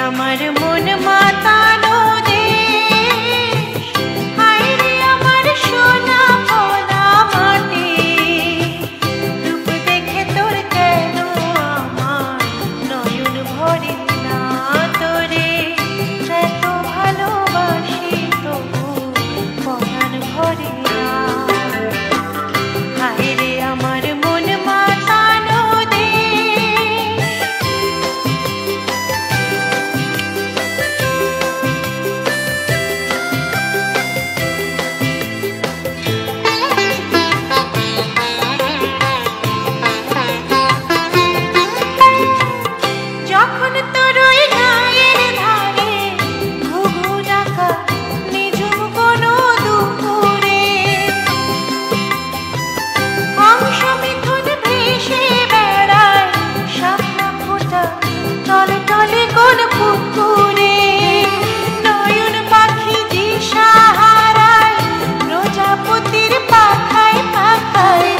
আমার মন মাতানো দেশ, হায় রে আমার সোনা ভোলা মাটি। রূপ দেখে তোর কেন আমার নয়ন ভরে না, তোরে এত ভালোবাসি তবু পরাণ ভরে না। হায় রে আমার মন মাতানো দেশ। যখন তোর ওই গায়ের ধারে ঘুঘু ডাকা নিঝুম কোনো দুপুরে, হংস মিথুন ভেসে বেড়ায় শাপলা ফোঁটা তলে তলে কোন পুকুরে। নয়ন পাখি দিশা হারায় প্রজাপতির পাখায় পাখায়,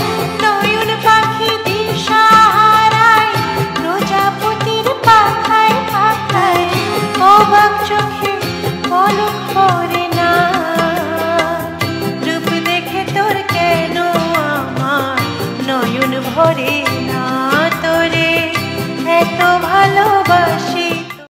নয়ন পাখি দিশা হারায় প্রজাপতির পাখায় পাখায়। অবাক চোখে পলক পড়ে না, রূপ দেখে তোর কেন আমার নয়ন ভরে না, তোরে এত ভালো